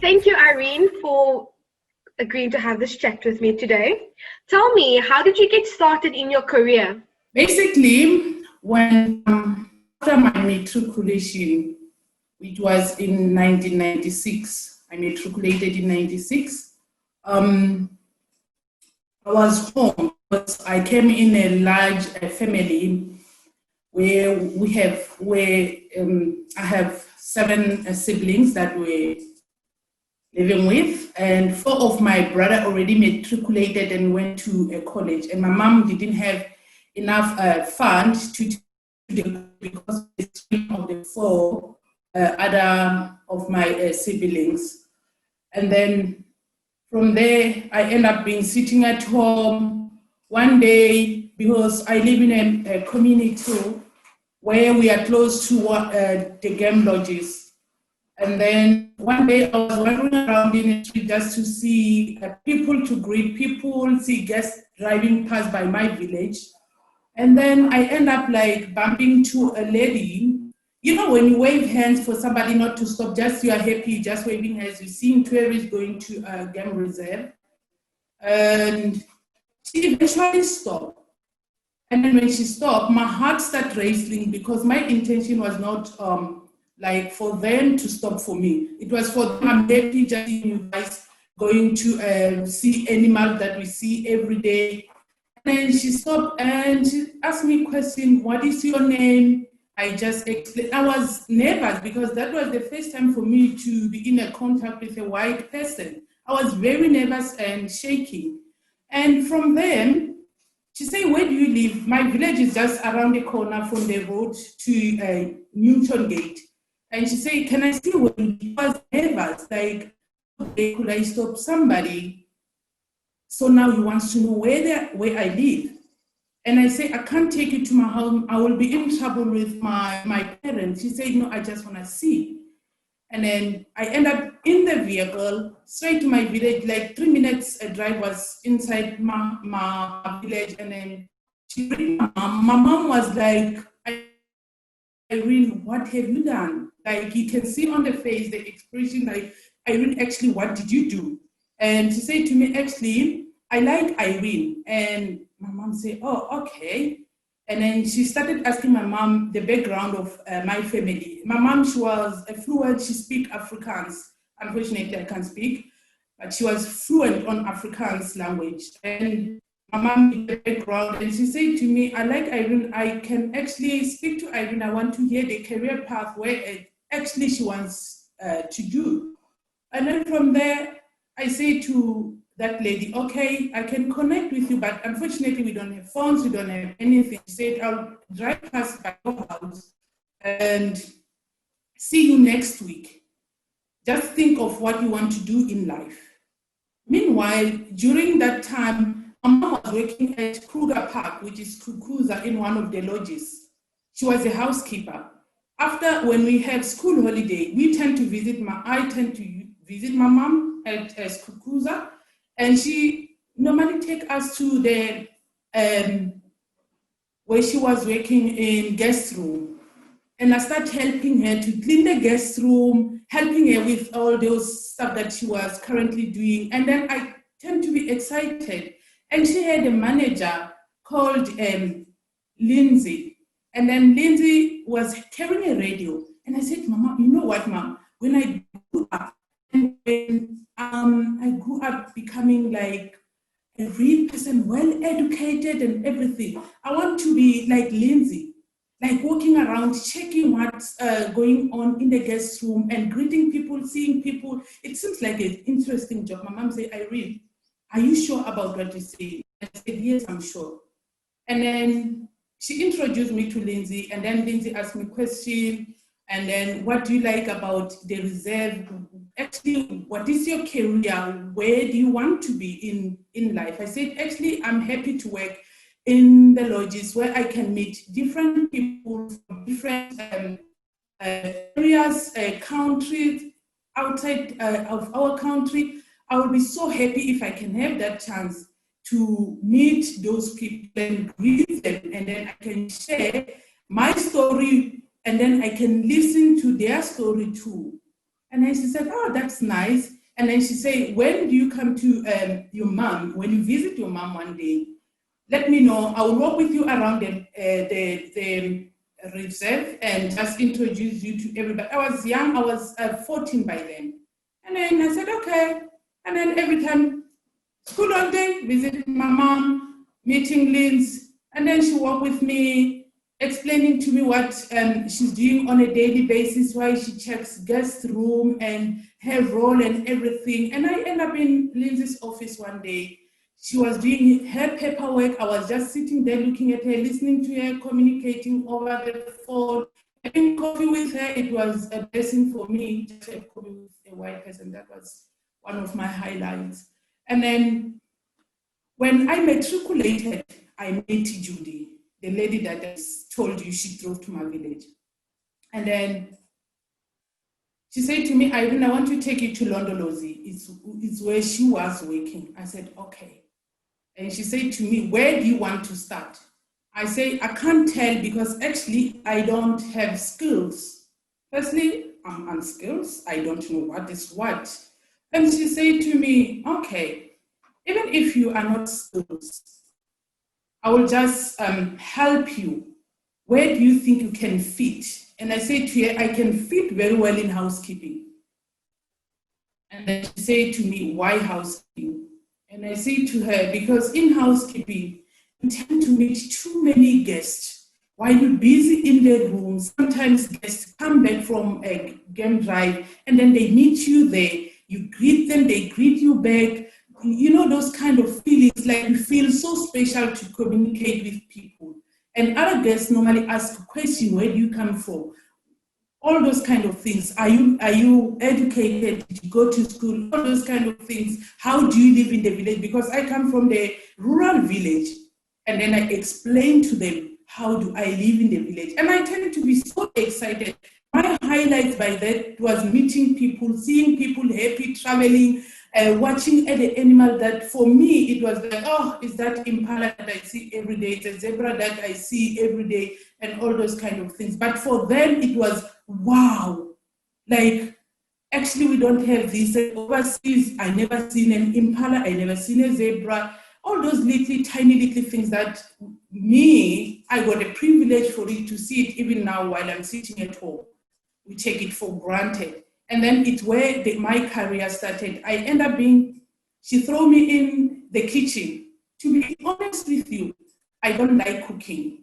Thank you, Irene, for agreeing to have this chat with me today. Tell me, how did you get started in your career? Basically, when after my matriculation, which was in 1996, I matriculated in 96. I was home because I came in a large family where I have 7 siblings that we're living with, and 4 of my brother already matriculated and went to a college, and my mom didn't have enough funds to because of the 4 other of my siblings. And then from there, I end up being sitting at home one day because I live in a community where we are close to the game lodges. And then one day I was wandering around in the street just to see people, to greet people, see guests driving past by my village. And then I end up like bumping to a lady. You know, when you wave hands for somebody not to stop, just you are happy, just waving hands, you see tourists going to a game reserve. And she eventually stopped. And then when she stopped, my heart started racing because my intention was not like for them to stop for me. It was for them, I'm happy just seeing you guys going to see animals that we see every day. And then she stopped and she asked me a question, what is your name? I just explained. I was nervous because that was the first time for me to be in a contact with a white person. I was very nervous and shaking. And from then, she said, where do you live? My village is just around the corner from the road to Newton Gate. And she said, can I see where you live? I was nervous, like, okay, could I stop somebody? So now he wants to know where I live. And I say, I can't take you to my home. I will be in trouble with my parents. She said, no, I just want to see. And then I end up in the vehicle, straight to my village, like 3 minutes a drive was inside my village. And then she bring my mom. My mom was like, Irene, what have you done? Like, you can see on the face, the expression, like, Irene, actually, what did you do? And she said to me, actually, I like Irene. And my mom said, oh, okay. And then she started asking my mom the background of my family. My mom, she was fluent, she speaks Afrikaans. Unfortunately, I can't speak, but she was fluent on Afrikaans language. And my mom did the background, and she said to me, I like Irene, I can actually speak to Irene. I want to hear the career path where actually she wants to do. And then from there, I say to that lady, okay, I can connect with you, but unfortunately we don't have phones, we don't have anything. She said, I'll drive past by your house and see you next week. Just think of what you want to do in life. Meanwhile, during that time, my mom was working at Kruger Park, which is Kruger, in one of the lodges. She was a housekeeper. After, when we have school holiday, I tend to visit my mom at Kruger. And she normally take us to the, where she was working in guest room. And I started helping her to clean the guest room, helping her with all those stuff that she was currently doing. And then I tend to be excited. And she had a manager called Lindsay. And then Lindsay was carrying a radio. And I said, Mama, you know what, Mom? When I grew up, and when I grew up becoming like a real person, well-educated and everything, I want to be like Lindsay, like walking around, checking what's going on in the guest room and greeting people, seeing people. It seems like an interesting job. My mom said, Irene, are you sure about what you say? I said, yes, I'm sure. And then she introduced me to Lindsay, and then Lindsay asked me questions. And then, what do you like about the reserve? Actually, what is your career? Where do you want to be in life? I said, actually, I'm happy to work in the lodges where I can meet different people from different areas, countries, outside of our country. I will be so happy if I can have that chance to meet those people and greet them, and then I can share my story, and then I can listen to their story too. And then she said, oh, that's nice. And then she said, when do you come to your mom, when you visit your mom one day, let me know. I will walk with you around the reserve and just introduce you to everybody. I was young, I was 14 by then. And then I said, okay. And then every time, school all day, visiting my mom, meeting Linz, and then she walked with me, explaining to me what she's doing on a daily basis, why she checks guest room and her role and everything. And I end up in Lindsay's office one day. She was doing her paperwork. I was just sitting there looking at her, listening to her, communicating over the phone, having coffee with her. It was a blessing for me just to have coffee with a white person. That was one of my highlights. And then when I matriculated, I met Judy, the lady that I told you she drove to my village. And then she said to me, Irene, I want to take you to Londolozi. It's where she was working. I said, okay. And she said to me, where do you want to start? I say, I can't tell because actually I don't have skills. Firstly, I'm unskilled. I don't know what is what. And she said to me, okay, even if you are not skilled, I will just help you. Where do you think you can fit? And I said to her, I can fit very well in housekeeping. And then she said to me, why housekeeping? And I said to her, because in housekeeping, you tend to meet too many guests. While you're busy in their rooms, sometimes guests come back from a game drive and then they meet you there. You greet them, they greet you back. You know, those kind of feelings, like you feel so special to communicate with people. And other guests normally ask a question, where do you come from? All those kind of things. Are you educated? Did you go to school? All those kind of things. How do you live in the village? Because I come from the rural village. And then I explain to them, how do I live in the village? And I tend to be so excited. My highlights by that was meeting people, seeing people happy, traveling, watching the animal that for me, it was like, oh, is that impala that I see every day? It's a zebra that I see every day and all those kind of things. But for them, it was, wow, like, actually, we don't have this. Overseas, I never seen an impala, I never seen a zebra. All those little, tiny little things that me, I got a privilege for it to see it even now while I'm sitting at home. We take it for granted. And then it's where my career started. I end up being, she threw me in the kitchen. To be honest with you, I don't like cooking.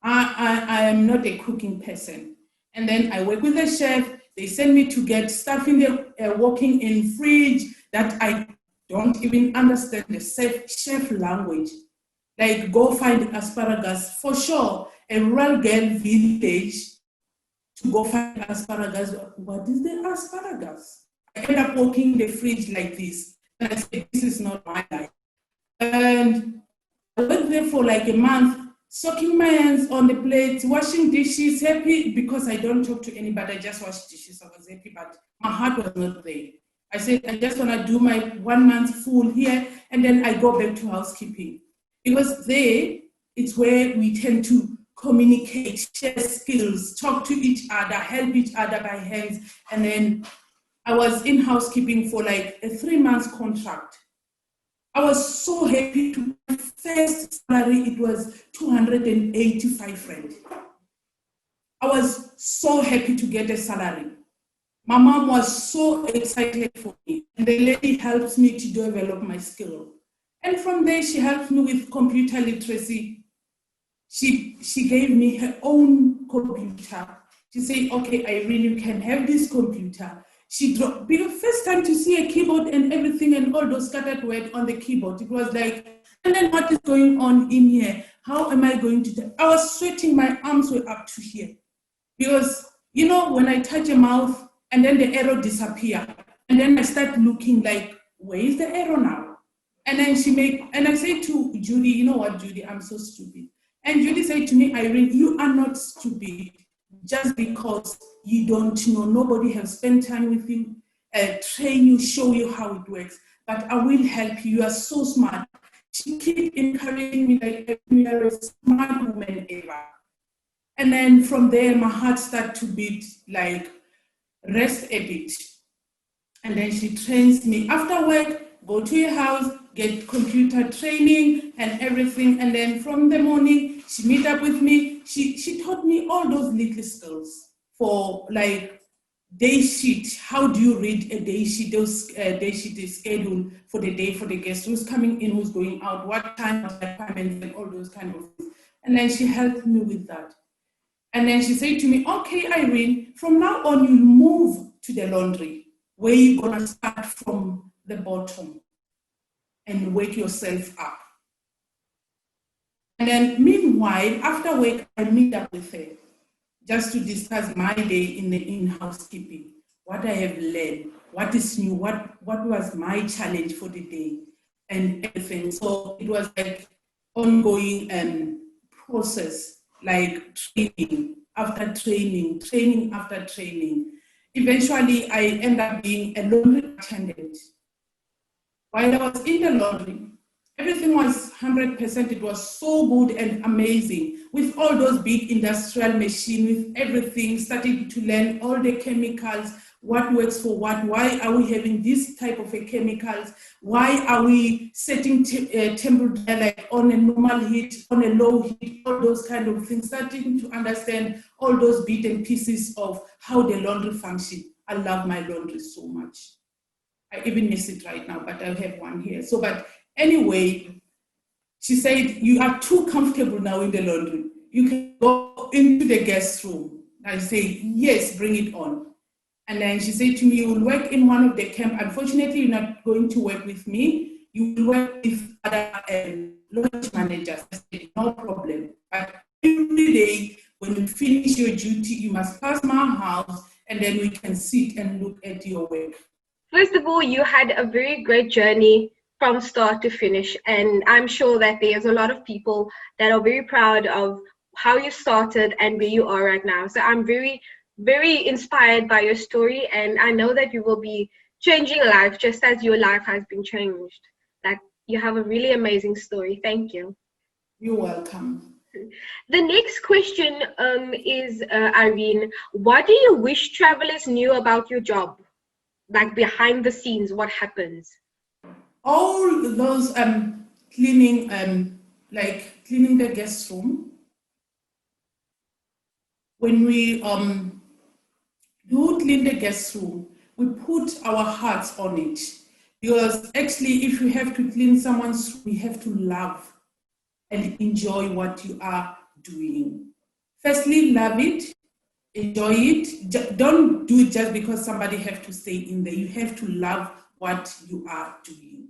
I am not a cooking person. And then I work with a chef. They send me to get stuff in the working in fridge that I don't even understand the chef language. Like go find asparagus. For sure, a rural girl village to go find asparagus. What is the asparagus? I end up walking in the fridge like this. And I say, this is not my life. And I went there for like a month, soaking my hands on the plate, washing dishes, happy because I don't talk to anybody. I just wash dishes. I was happy, but my heart was not there. I said, I just want to do my 1 month full here, and then I go back to housekeeping. Because there, it's where we tend to communicate, share skills, talk to each other, help each other by hands. And then I was in housekeeping for like a 3 month contract. I was so happy to my first salary, it was 285 rand. I was so happy to get a salary. My mom was so excited for me, and the lady helped me to develop my skill. And from there, she helped me with computer literacy. She gave me her own computer. She said, okay, Irene, you can have this computer. She dropped, because first time to see a keyboard and everything and all those scattered words on the keyboard, it was like, and then what is going on in here? How am I going to do? I was sweating, my arms were up to here. Because, you know, when I touch a mouth and then the arrow disappear, and then I start looking like, where is the arrow now? And then and I say to Judy, you know what, Judy, I'm so stupid. And Judy said to me, Irene, you are not stupid just because you don't know. Nobody has spent time with you, train you, show you how it works. But I will help you. You are so smart. She kept encouraging me like you are a smart woman ever. And then from there, my heart started to beat like rest a bit. And then she trains me. After work, go to your house, get computer training and everything. And then from the morning, she meet up with me. She taught me all those little skills for like day sheet. How do you read a day sheet? Those day sheet is schedule for the day for the guest, who's coming in, who's going out, what time, what appointments, and all those kind of things. And then she helped me with that. And then she said to me, okay, Irene, from now on, you'll move to the laundry, where you're gonna start from the bottom and wake yourself up. And then meanwhile, after work, I meet up with her just to discuss my day in housekeeping, what I have learned, what is new, what was my challenge for the day, and everything. So it was like ongoing process, like training after training, training after training. Eventually, I ended up being a laundry attendant. While I was in the laundry, everything was 100%. It was so good and amazing. With all those big industrial machines, with everything, starting to learn all the chemicals, what works for what, why are we having this type of chemicals, why are we setting temperature like on a normal heat, on a low heat, all those kind of things, starting to understand all those bits and pieces of how the laundry functions. I love my laundry so much. I even miss it right now, but I have one here. So, but anyway, she said, you are too comfortable now in the laundry. You can go into the guest room. I say, yes, bring it on. And then she said to me, you will work in one of the camp. Unfortunately, you're not going to work with me. You will work with other lodge managers. I said, no problem. But every day, when you finish your duty, you must pass my house, and then we can sit and look at your work. First of all, you had a very great journey from start to finish, and I'm sure that there's a lot of people that are very proud of how you started and where you are right now. So I'm very, very inspired by your story, and I know that you will be changing life just as your life has been changed. Like, you have a really amazing story. Thank you. You're welcome. The next question is, Irene, what do you wish travelers knew about your job? Like behind the scenes, what happens? All those cleaning, like cleaning the guest room. When we do clean the guest room, we put our hearts on it. Because actually, if you have to clean someone's room, you have to love and enjoy what you are doing. Firstly, love it, enjoy it. Don't do it just because somebody have to stay in there. You have to love what you are doing.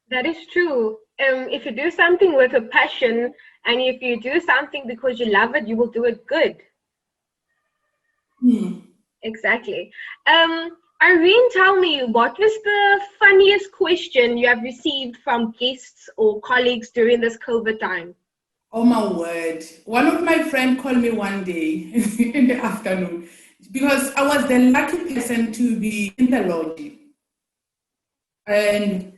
That is true. If you do something with a passion, and if you do something because you love it, you will do it good. Exactly. Irene, tell me, what was the funniest question you have received from guests or colleagues during this COVID time? Oh my word. One of my friends called me one day in the afternoon because I was the lucky person to be in the lodge. And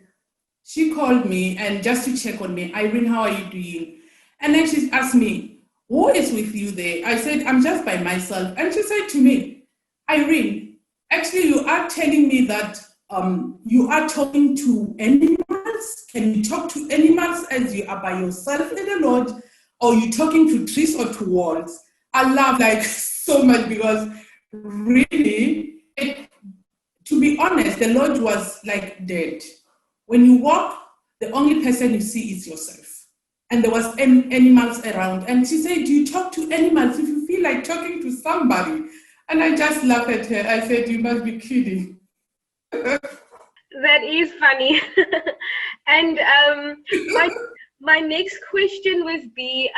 she called me and just to check on me, Irene, how are you doing? And then she asked me, who is with you there? I said, I'm just by myself. And she said to me, Irene, actually you are telling me that you are talking to animals. Can you talk to animals as you are by yourself in the lodge? Or you talking to trees or to walls? I laugh like so much because really, to be honest, the lodge was like dead. When you walk, the only person you see is yourself. And there was animals around. And she said, do you talk to animals if you feel like talking to somebody? And I just laughed at her. I said, you must be kidding. That is funny. And my next question would be,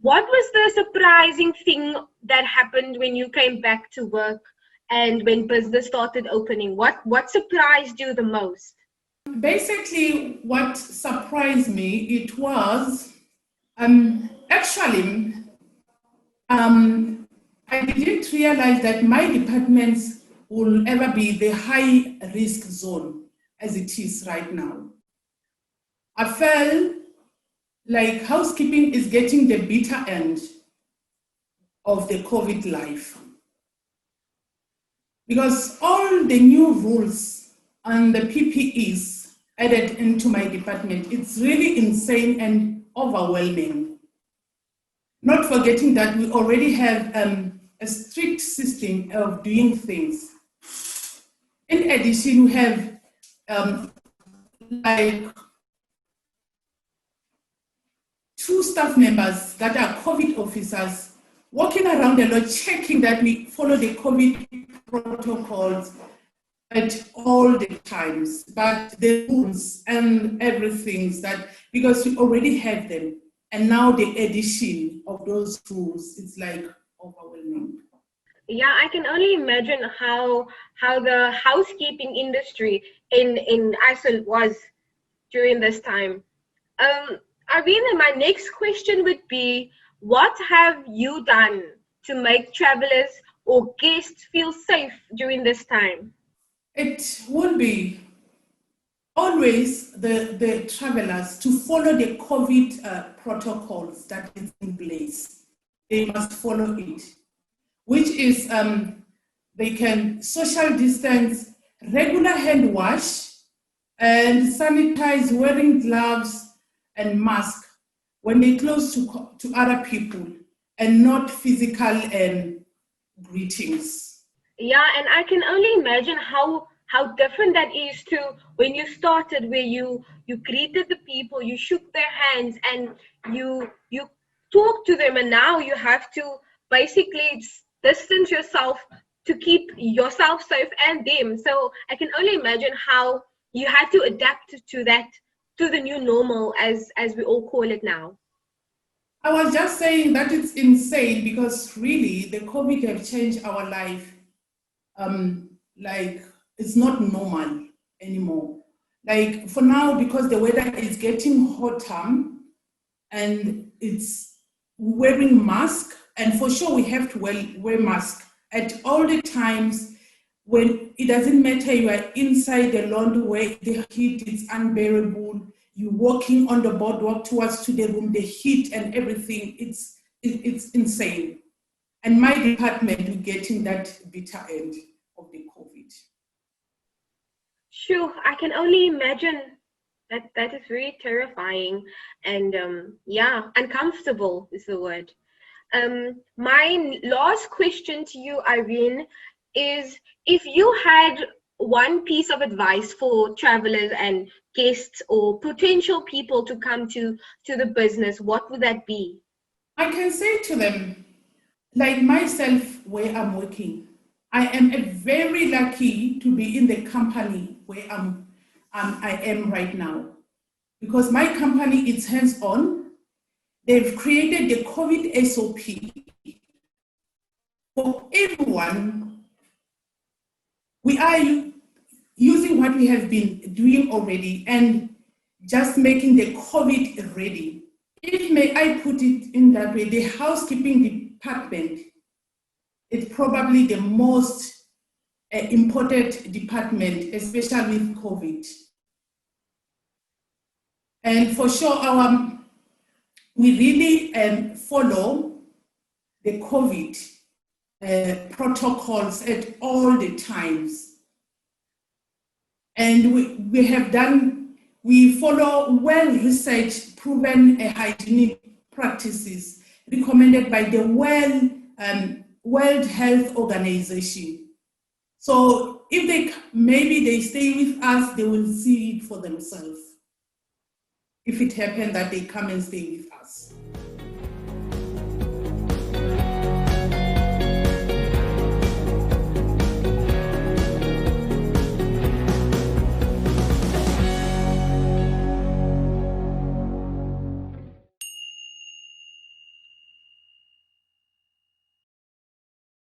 what was the surprising thing that happened when you came back to work and when business started opening? What surprised you the most? Basically, what surprised me, it was actually, I didn't realize that my departments will ever be the high risk zone as it is right now. I felt like housekeeping is getting the bitter end of the COVID life. because all the new rules and the PPEs added into my department, it's really insane and overwhelming. Not forgetting that we already have a strict system of doing things. In addition, we have like 2 staff members that are COVID officers walking around a lot, checking that we follow the COVID protocols at all the times, but the rules and everything that, because we already have them, and now the addition of those rules, it's like overwhelming. Yeah, I can only imagine how the housekeeping industry in Iceland was during this time. Arena, my next question would be, what have you done to make travelers or guests feel safe during this time? It would be always the travelers to follow the COVID protocols that is in place. They must follow it, which is they can social distance, regular hand wash, and sanitize, wearing gloves and mask when they close to other people, and not physical greetings. Yeah, and I can only imagine how different that is to when you started, where you greeted the people, you shook their hands, and you talked to them, and now you have to basically distance yourself to keep yourself safe and them. So I can only imagine how you had to adapt to that, to the new normal, as we all call it now. I was just saying that it's insane because really the COVID have changed our life. Like it's not normal anymore. Like for now, because the weather is getting hotter and it's wearing mask, and for sure we have to wear mask at all the times. When it doesn't matter, you are inside the laundry where the heat is unbearable, you walking on the boardwalk towards to the room, the heat and everything, it's insane. And my department is getting that bitter end of the COVID. Sure, I can only imagine that is very terrifying and yeah, uncomfortable is the word. My last question to you, Irene, is if you had one piece of advice for travelers and guests or potential people to come to the business, what would that be? I can say to them, like myself, where I'm working, I am very lucky to be in the company where I am right now, because my company is hands-on. They've created the COVID SOP for everyone. We are using what we have been doing already and just making the COVID ready. If may I put it in that way, the housekeeping department is probably the most important department, especially with COVID. And for sure, we really follow the COVID protocols at all the times. And we follow well-researched, proven hygienic practices recommended by the World Health Organization. So if maybe they stay with us, they will see it for themselves. If it happens that they come and stay with us.